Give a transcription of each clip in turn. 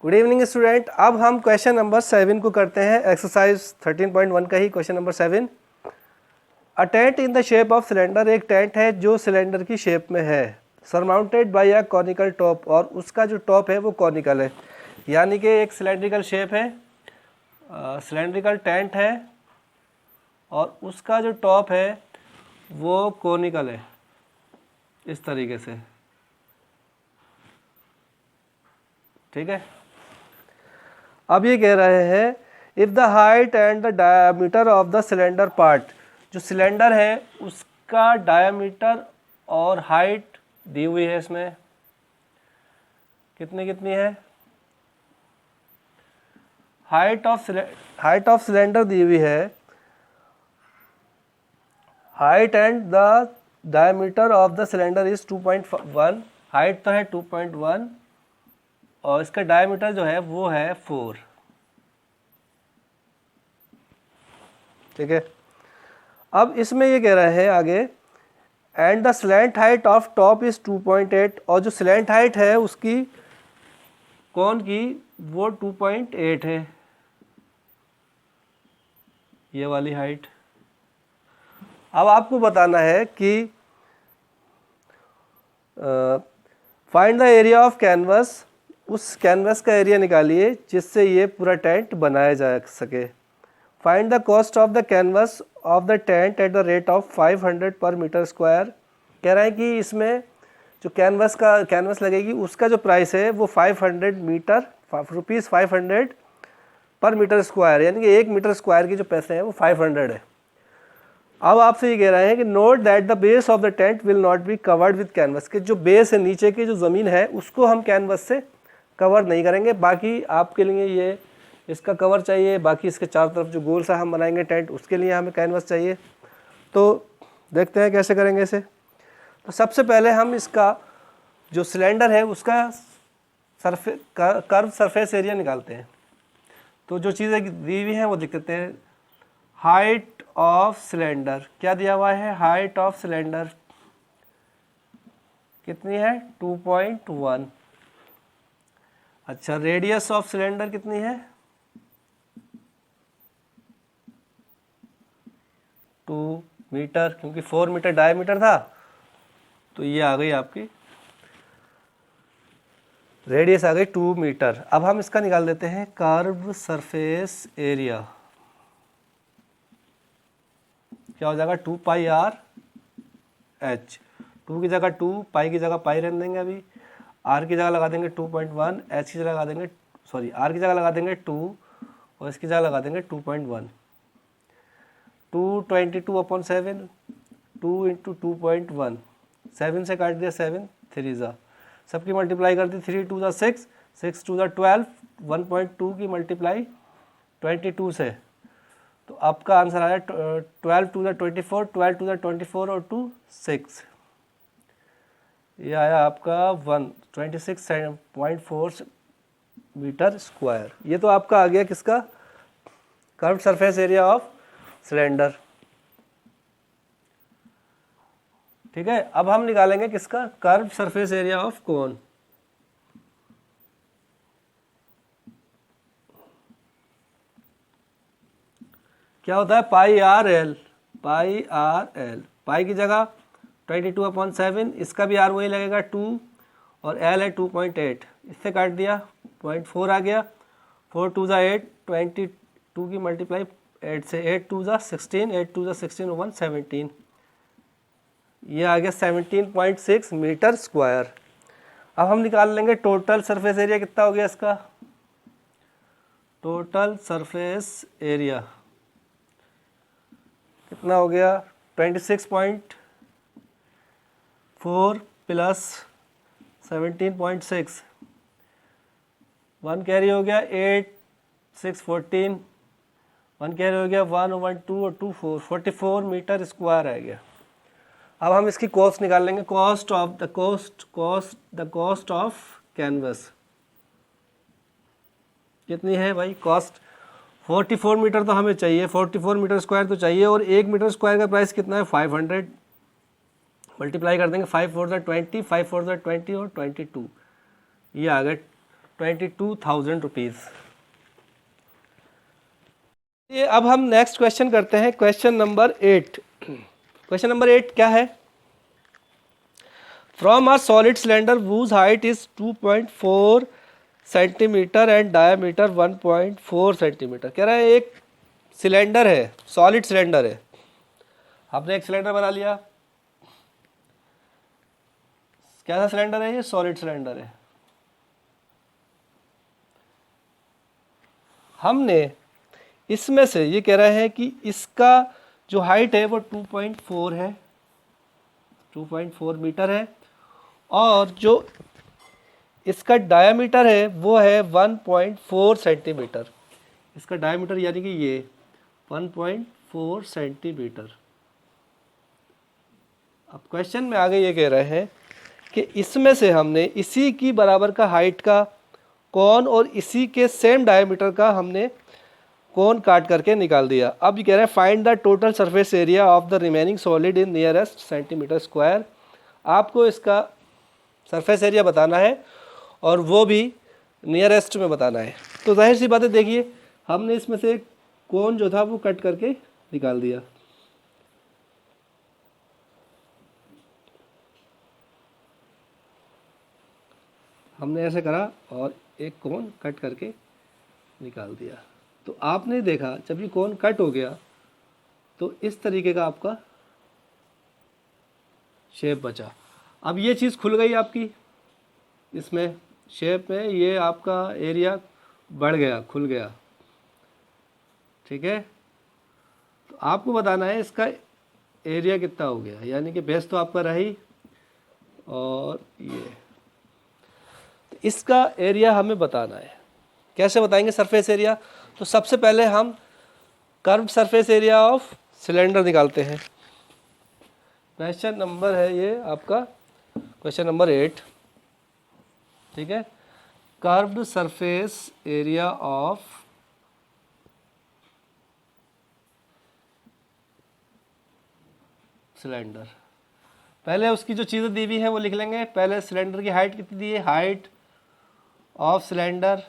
Good evening student. अब हम question number 7 को करते हैं, एक्सरसाइज 13.1 का ही question number 7। A tent in the shape of cylinder, एक टेंट है जो सिलेंडर की शेप में है, surmounted by a conical top, और उसका जो टॉप है वो कॉनिकल है, यानी कि एक सिलेंड्रिकल शेप है, सिलेंड्रिकल टेंट है और उसका जो टॉप है वो कॉनिकल है, इस तरीके से। ठीक है। अब ये कह रहे हैं if the height and the diameter of the cylinder part, जो सिलेंडर है उसका डायमीटर और हाइट दी हुई है, इसमें कितनी कितनी है, हाइट ऑफ सिलेंडर दी हुई है, height and the diameter of the cylinder is 2.1, height तो है 2.1 और इसका डायमीटर जो है वो है 4। ठीक है। अब इसमें ये कह रहे हैं आगे, and the slant height of top is 2.8, और जो स्लैंट हाइट है उसकी कौन की वो 2.8 है, ये वाली हाइट। अब आपको बताना है कि find the area of canvas, उस कैनवस का एरिया निकालिए जिससे ये पूरा टेंट बनाया जा सके। Find the cost of the canvas of the tent at the rate of 500 पर मीटर स्क्वायर। कह रहा है कि इसमें जो कैनवस लगेगी उसका जो प्राइस है वो 500 मीटर रुपीज़ 500 पर मीटर स्क्वायर, यानी कि 1 मीटर स्क्वायर की जो पैसे हैं वो 500 है। अब आपसे ये कह रहे हैं कि note that the base of the tent will not be covered with canvas, कि जो बेस है, नीचे की जो ज़मीन है उसको हम कैनवस से कवर नहीं करेंगे, बाकी आपके लिए ये इसका कवर चाहिए, बाकी इसके चारों तरफ जो गोल सा हम बनाएंगे टेंट उसके लिए हमें कैनवस चाहिए। तो देखते हैं कैसे करेंगे इसे। तो सबसे पहले हम इसका जो सिलेंडर है उसका कर्व सरफेस एरिया निकालते हैं। तो जो चीज़ें दी हुई हैं वो लिख देते हैं। हाइट ऑफ सिलेंडर क्या दिया हुआ है, हाइट ऑफ सिलेंडर कितनी है 2.1। अच्छा, रेडियस ऑफ सिलेंडर कितनी है 2 मीटर, क्योंकि 4 मीटर डायमीटर था तो ये आ गई आपकी रेडियस आ गई 2 मीटर। अब हम इसका निकाल देते हैं कर्व सरफेस एरिया, क्या हो जाएगा 2 पाई आर एच, 2 की जगह 2, पाई की जगह पाई रहने देंगे, अभी आर की जगह लगा देंगे 2.1, एच की जगह लगा देंगे आर की जगह लगा देंगे 2 और इसकी जगह लगा देंगे 2.1। 222/7, 2 × 2.1, 7 से काट दिया 7, 3 ज़ा, सबकी मल्टीप्लाई कर दी, 3 2 6, 6 2 12, 1.2 की मल्टीप्लाई 22 से, तो आपका आंसर आया 12 2 24, 12 2 24 और 2 6, ये आया आपका 126.4 मीटर स्क्वायर। ये तो आपका आ गया किसका, curve surface area of cylinder. ठीक है। अब हम निकालेंगे किसका, curve surface area of cone. क्या होता है पाई आर एल, पाई की जगह 22/7, इसका भी आर वही लगेगा 2 और एल है 2.8, इससे काट दिया 0.4 आ गया, 4 2 8, 22 की मल्टीप्लाई 8 से, 8 2 16, 8 2 16 1 17, ये आ गया 17.6 मीटर स्क्वायर। अब हम निकाल लेंगे टोटल सरफेस एरिया कितना हो गया इसका, टोटल सरफेस एरिया कितना हो गया 26.4 प्लस 17.6, 1 कैरी हो गया 8 6 14, 1 कैरी हो गया 1 1 2 और 2 4, 44 मीटर स्क्वायर आ गया। अब हम इसकी कॉस्ट निकाल लेंगे, कॉस्ट ऑफ कैनवस कितनी है भाई, कॉस्ट 44 मीटर तो हमें चाहिए, 44 मीटर स्क्वायर तो चाहिए, और 1 मीटर स्क्वायर का प्राइस कितना है 500, मल्टीप्लाई कर देंगे 5 4 20, 5 4 20 और 22, ये आ गए 22,000 रुपीज़। ये अब हम नेक्स्ट क्वेश्चन करते हैं, क्वेश्चन नंबर 8। क्वेश्चन नंबर 8 क्या है? From a solid cylinder whose height is 2.4 centimetre and diameter 1.4 centimetre. कह रहा है एक सिलेंडर है, सॉलिड सिलेंडर है, आपने एक सिलेंडर बना लिया। कैसा सिलेंडर है ये? सॉलिड सिलेंडर है। हमने इसमें से ये कह रहा है कि इसका जो हाइट है वो 2.4 है, 2.4 मीटर है, और जो इसका डायमीटर है वो है 1.4 सेंटीमीटर। इसका डायमीटर यानी कि ये 1.4 सेंटीमीटर। अब क्वेश्चन में आगे ये कह रहे हैं कि इसमें से हमने इसी की बराबर का हाइट का कोन और इसी के सेम डायमीटर का हमने कोन काट करके निकाल दिया। अब ये कह रहे हैं find the total surface area of the remaining solid in nearest centimetre square. आपको इसका सरफेस एरिया बताना है और वो भी नियरेस्ट में बताना है। तो जाहिर सी बात है, देखिए हमने इसमें से कोन जो था वो कट करके निकाल दिया। हमने ऐसे करा और एक कोन कट करके निकाल दिया। तो आपने देखा जब ये कोन कट हो गया तो इस तरीके का आपका शेप बचा। अब ये चीज़ खुल गई आपकी, इसमें शेप में ये आपका एरिया बढ़ गया, खुल गया, ठीक है। तो आपको बताना है इसका एरिया कितना हो गया, यानी कि बेस तो आपका रही और ये, तो इसका एरिया हमें बताना है। कैसे बताएंगे सरफेस एरिया? तो सबसे पहले हम curve surface area of cylinder निकालते हैं। क्वेश्चन नंबर है ये आपका क्वेश्चन नंबर 8, ठीक है। Curved surface area of cylinder. पहले उसकी जो चीज़ें दी हुई हैं वो लिख लेंगे। पहले सिलेंडर की हाइट कितनी दी है? Height of cylinder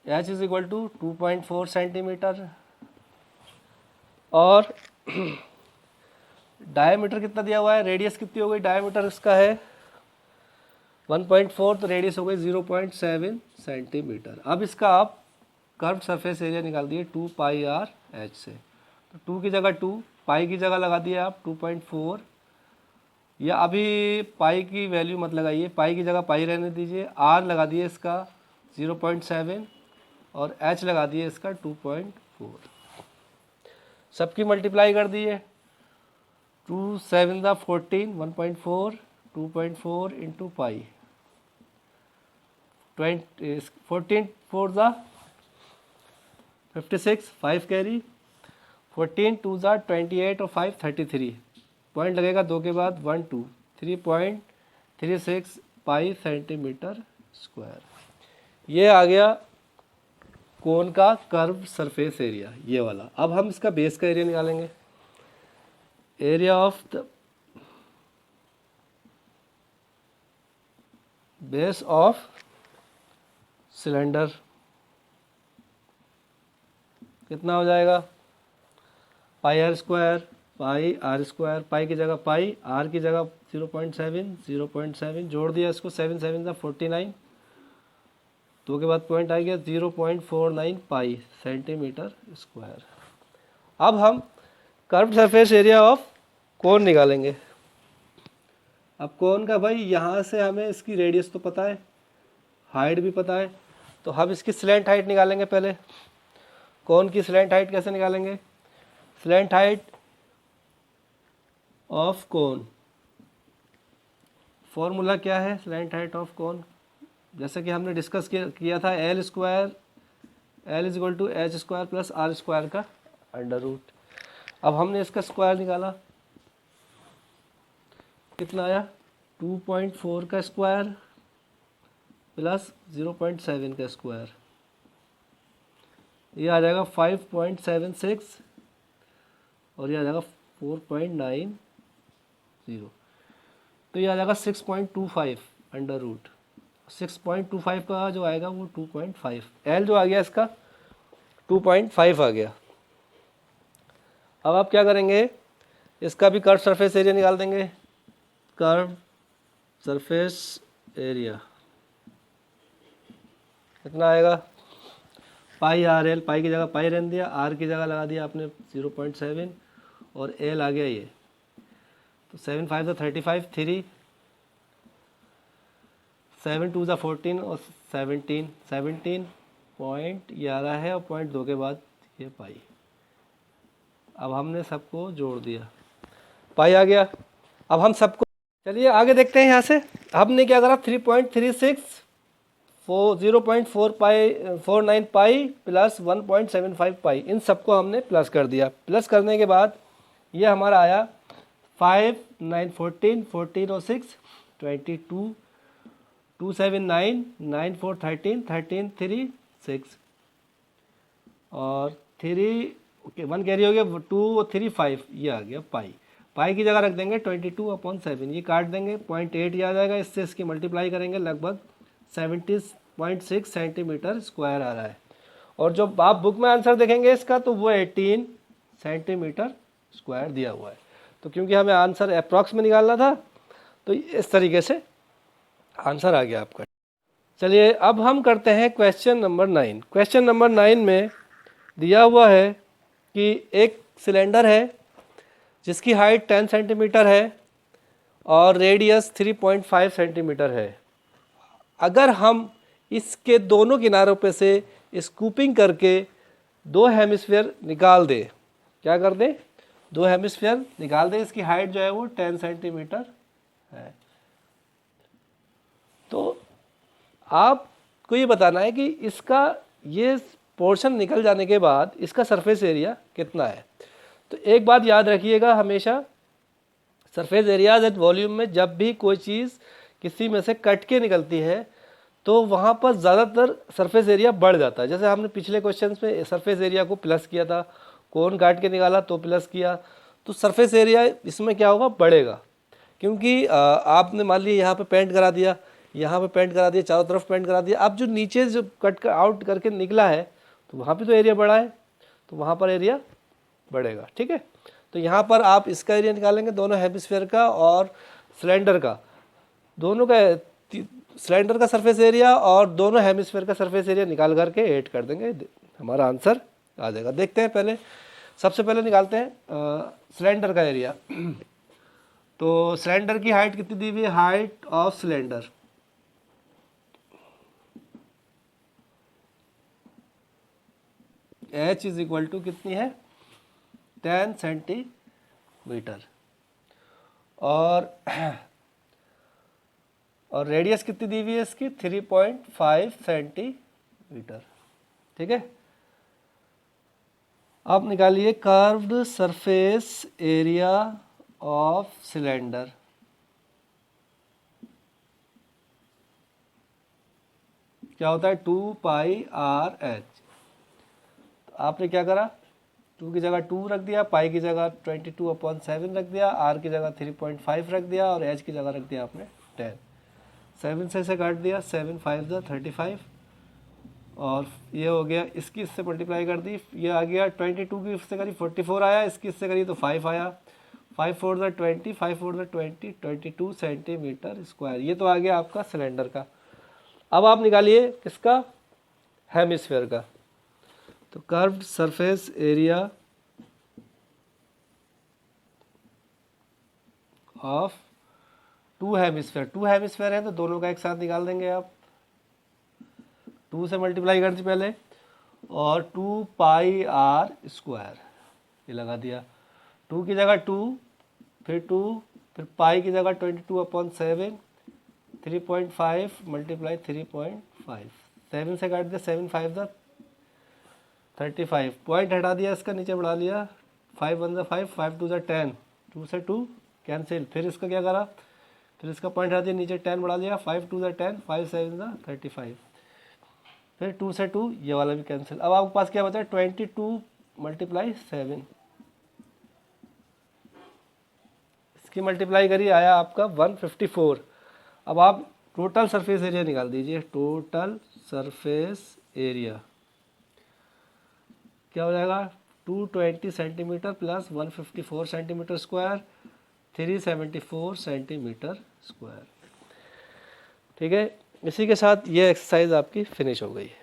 h is equal to 2.4 centimetre, और डायमीटर कितना दिया हुआ है? रेडियस कितनी हो गई? डायमीटर इसका है 1.4, तो रेडियस हो गई 0.7 सेंटीमीटर। अब इसका आप कर्व सरफेस एरिया निकाल दिए 2 पाई आर एच से। तो 2 की जगह 2, पाई की जगह लगा दिए आप 2.4, या अभी पाई की वैल्यू मत लगाइए, पाई की जगह पाई रहने दीजिए। आर लगा दिए इसका 0.7 और एच लगा दिए इसका 2.4। सबकी मल्टीप्लाई कर दिए, 2 7 दा 14, 1.4, 2.4 इंटू पाई, 14 4 दा 56, 5 कैरी, 14 2 दा 28 और 5 33, पॉइंट लगेगा 2 के बाद 1 2, 3.36 पाई सेंटीमीटर स्क्वायर। ये आ गया कोन का कर्व सरफेस एरिया, ये वाला। अब हम इसका बेस का एरिया निकालेंगे। Area of the base of cylinder कितना हो जाएगा? Pi R square, pi R square, pi की जगह पाई, आर की जगह 0.7, 0.7 जोड़ दिया इसको, 7 7 दा 49, 2 के बाद पॉइंट आ गया 0.49 पाई सेंटीमीटर स्क्वायर। अब हम curve surface area of cone निकालेंगे। अब कोन का भाई यहाँ से हमें इसकी रेडियस तो पता है, हाइट भी पता है, तो हम इसकी स्लैंट हाइट निकालेंगे। पहले कोन की स्लैंट हाइट कैसे निकालेंगे? Slant height of cone, formula क्या है स्लैंट हाइट ऑफ कोन? जैसे कि हमने डिस्कस किया था, L square, L is equal to H square plus R square का अंडर रूट। अब हमने इसका स्क्वायर निकाला, कितना आया? 2.4 का स्क्वायर प्लस 0.7 का स्क्वायर, ये आ जाएगा 5.76 और ये आ जाएगा 4.90। तो ये आ जाएगा 6.25 अंडर रूट 6.25 का जो आएगा वो 2.5, एल जो आ गया इसका 2.5 आ गया। अब आप क्या करेंगे, इसका भी कर्व सरफेस एरिया निकाल देंगे। कर्व सरफेस एरिया कितना आएगा, पाई आर एल, पाई की जगह पाई रहने दिया, आर की जगह लगा दिया आपने 0.7 और एल आ गया ये, तो 7 5 ज़ा 35, 3 7 2 ज़ा 14 और 17 पॉइंट ये आ रहा है, और पॉइंट 2 के बाद ये पाई। अब हमने सबको जोड़ दिया, पाई आ गया। अब हम सबको, चलिए आगे देखते हैं। यहाँ से हमने क्या करा, 3.36 0.4 पाई 49 पाई प्लस 1.75 पाई, इन सबको हमने प्लस कर दिया। प्लस करने के बाद ये हमारा आया 5 9 14 14 और 6 22 2 7 9 9 4 13 13 3 6 और 3 ओके 1 कैरी हो गया, 2 और 3 5, ये आ गया पाई। पाई की जगह रख देंगे 22/7, ये काट देंगे 0.8 ये आ जाएगा, इससे इसकी मल्टीप्लाई करेंगे, लगभग 70.6 सेंटीमीटर स्क्वायर आ रहा है। और जो आप बुक में आंसर देखेंगे इसका तो वो 18 सेंटीमीटर स्क्वायर दिया हुआ है। तो क्योंकि हमें आंसर अप्रॉक्स में निकालना था तो इस तरीके से आंसर आ गया आपका। चलिए अब हम करते हैं क्वेश्चन नंबर 9। क्वेश्चन नंबर 9 में दिया हुआ है कि एक सिलेंडर है जिसकी हाइट 10 सेंटीमीटर है और रेडियस 3.5 सेंटीमीटर है। अगर हम इसके दोनों किनारों पे से स्कूपिंग करके दो हेमिस्फीयर निकाल दें, क्या कर दें, दो हेमिस्फीयर निकाल दें, इसकी हाइट जो है वो 10 सेंटीमीटर है। तो आपको ये बताना है कि इसका ये पोर्शन निकल जाने के बाद इसका सरफेस एरिया कितना है। तो एक बात याद रखिएगा हमेशा, सरफेस एरियाज एट वॉल्यूम में जब भी कोई चीज़ किसी में से कट के निकलती है तो वहाँ पर ज़्यादातर सरफेस एरिया बढ़ जाता है। जैसे हमने पिछले क्वेश्चन में सरफेस एरिया को प्लस किया था, कोन काट के निकाला तो प्लस किया, तो सरफेस एरिया इसमें क्या होगा, बढ़ेगा। क्योंकि आपने मान लिया यहाँ पे पेंट करा दिया, यहाँ पे पेंट करा दिया, चारों तरफ पेंट करा दिया, अब जो नीचे जो कट कर आउट करके निकला है तो वहाँ पे तो एरिया बढ़ा है, तो वहाँ पर एरिया बढ़ेगा। ठीक है, तो यहाँ पर आप इसका एरिया निकालेंगे, दोनों हेमिस्फीयर का और सिलेंडर का, दोनों का सिलेंडर का सरफेस एरिया और दोनों हेमिस्फीयर का सरफेस एरिया निकाल करके ऐड कर देंगे, हमारा आंसर आ जाएगा। देखते हैं, पहले सबसे पहले निकालते हैं सिलेंडर का एरिया। तो सिलेंडर की हाइट कितनी दी हुई है, height of cylinder h is equal to कितनी है, 10 सेंटीमीटर, और रेडियस कितनी दी हुई है इसकी, 3.5 सेंटीमीटर। ठीक है, आप निकालिए curved surface area of cylinder. क्या होता है, 2πr/h। आपने क्या करा, 2 की जगह 2 रख दिया, पाई की जगह 22/7 रख दिया, आर की जगह 3.5 रख दिया और एच की जगह रख दिया आपने 10। 7 से इसे काट दिया, 7 5 ज़ा 35 और ये हो गया, इसकी इससे मल्टीप्लाई कर दी, ये आ गया 22 की इससे करी 44 आया, इसकी इससे करी तो 5 आया, 5 4 ज़ा 20, 5 4 ज़ा 20, 22 सेंटीमीटर स्क्वायर। ये तो आ गया आपका सिलेंडर का। अब आप निकालिए किसका, हेमिस्फीयर का। तो curved surface area of two hemisphere है तो दोनों का एक साथ निकाल देंगे आप, 2 से मल्टीप्लाई कर दी पहले और 2πr², ये लगा दिया, 2 की जगह 2, फिर 2, फिर पाई की जगह 22/7, 3.5 मल्टीप्लाई 3.5, 7 से काट दिया, 7 5 ज़ा 35, पॉइंट हटा दिया, इसका नीचे बढ़ा लिया, 5 1 ज़ा 5, 5 2 ज़ा 10, 2 से 2 कैंसिल, फिर इसका क्या करा, फिर इसका पॉइंट हटा दिया, नीचे 10 बढ़ा लिया, 5 2 ज़ा 10, 5 7 ज़ा 35, फिर 2 से 2 ये वाला भी कैंसिल। अब आपके पास क्या बचा, 22 मल्टीप्लाई 7, इसकी मल्टीप्लाई करिए, आया आपका 154। अब आप टोटल सरफेस एरिया निकाल दीजिए। टोटल सरफेस एरिया क्या हो जाएगा, 220 centimetre plus 154 centimetre square, 374 centimetre square. ठीक है, इसी के साथ ये एक्सरसाइज आपकी फिनिश हो गई है।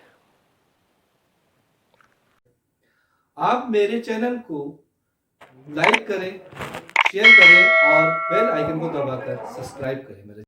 आप मेरे चैनल को लाइक करें, शेयर करें और बेल आइकन को दबाकर सब्सक्राइब करें मेरे